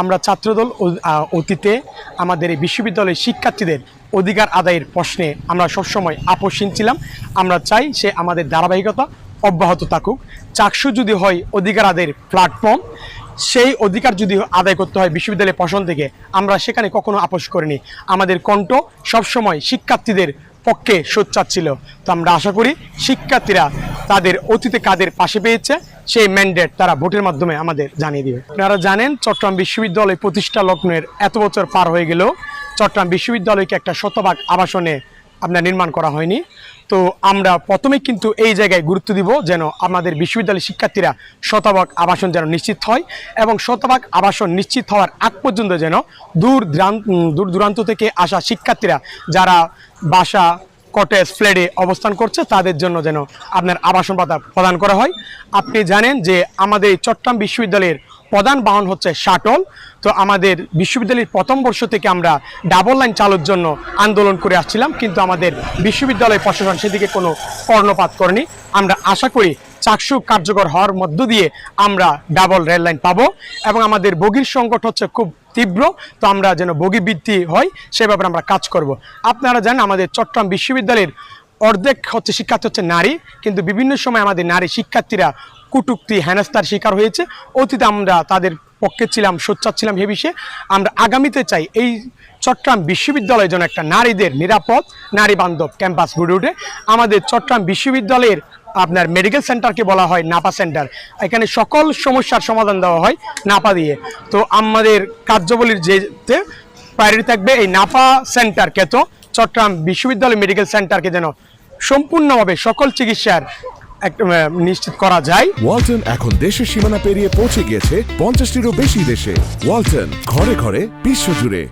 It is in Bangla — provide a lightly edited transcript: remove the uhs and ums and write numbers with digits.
আমরা ছাত্রদল অতীতে আমাদের এই বিশ্ববিদ্যালয়ের শিক্ষার্থীদের অধিকার আদায়ের প্রশ্নে আমরা সবসময় আপোষহীন ছিলাম। আমরা চাই সে আমাদের ধারাবাহিকতা অব্যাহত থাকুক। চাকসু যদি হয় অধিকার আদায়ের প্ল্যাটফর্ম, সেই অধিকার যদি আদায় করতে হয় বিশ্ববিদ্যালয়ের প্রশাসন থেকে, আমরা সেখানে কখনো আপোষ করিনি। আমাদের কণ্ঠ সবসময় শিক্ষার্থীদের পক্ষে সোচ্চার ছিল। তো আমরা আশা করি শিক্ষার্থীরা তাদের অতীতে কাদের পাশে পেয়েছে সেই ম্যান্ডেট তারা ভোটের মাধ্যমে আমাদের জানিয়ে দিবে। আপনারা জানেন চট্টগ্রাম বিশ্ববিদ্যালয় প্রতিষ্ঠা লগ্নের এত বছর পার হয়ে গেলেও চট্টগ্রাম বিশ্ববিদ্যালয়কে একটা শতভাগ আবাসনে আপনার নির্মাণ করা হয়নি। তো আমরা প্রথমে কিন্তু এই জায়গায় গুরুত্ব দিব যেন আমাদের বিশ্ববিদ্যালয়ের শিক্ষার্থীরা শতভাগ আবাসন যেন নিশ্চিত হয়, এবং শতভাগ আবাসন নিশ্চিত হওয়ার আগ পর্যন্ত যেন দূর দূরান্ত থেকে আসা শিক্ষার্থীরা যারা বাসা কটেজ ফ্ল্যাটে অবস্থান করছে তাদের জন্য যেন আপনার আবাসন ভাতা প্রদান করা হয়। আপনি জানেন যে আমাদের চট্টগ্রাম বিশ্ববিদ্যালয়ের প্রধান বাহন হচ্ছে শাটল। তো আমাদের বিশ্ববিদ্যালয়ের প্রথম বর্ষ থেকে আমরা ডাবল লাইন চালুর জন্য আন্দোলন করে আসছিলাম, কিন্তু আমাদের বিশ্ববিদ্যালয় প্রশাসন সেদিকে কোনো কর্ণপাত করেনি। আমরা আশা করি চাকসু কার্যকর হওয়ার মধ্য দিয়ে আমরা ডাবল রেল লাইন পাবো, এবং আমাদের বগির সংকট হচ্ছে খুব তীব্র। তো আমরা যেন বগি বৃদ্ধি হয় সে ব্যাপারে আমরা কাজ করব। আপনারা জানেন আমাদের চট্টগ্রাম বিশ্ববিদ্যালয়ের অর্ধেক হচ্ছে শিক্ষার্থী হচ্ছে নারী, কিন্তু বিভিন্ন সময় আমাদের নারী শিক্ষার্থীরা কটূক্তি হেনস্থার শিকার হয়েছে। অতীতে আমরা তাদের পক্ষে ছিলাম, সোচ্চার ছিলাম এ বিষয়ে। আমরা আগামীতে চাই এই চট্টগ্রাম বিশ্ববিদ্যালয় যেন একটা নারীদের নিরাপদ নারী বান্ধব ক্যাম্পাস গড়ে ওঠে। আমাদের চট্টগ্রাম বিশ্ববিদ্যালয়ের আপনার মেডিকেল সেন্টারকে বলা হয় নাপা সেন্টার। এখানে সকল সমস্যার সমাধান দেওয়া হয় নাপা দিয়ে। তো আমাদের কার্যাবলীর যেতে প্রায়োরিটি থাকবে এই নাপা সেন্টারকে, তো চট্টগ্রাম বিশ্ববিদ্যালয় মেডিকেল সেন্টারকে যেন সম্পূর্ণভাবে সকল চিকিৎসার নিশ্চিত করা যায়। ওয়ালটন এখন দেশের সীমানা পেরিয়ে পৌঁছে গিয়েছে 50টিরও বেশি দেশে। ওয়ালটন, ঘরে ঘরে বিশ্বজুড়ে।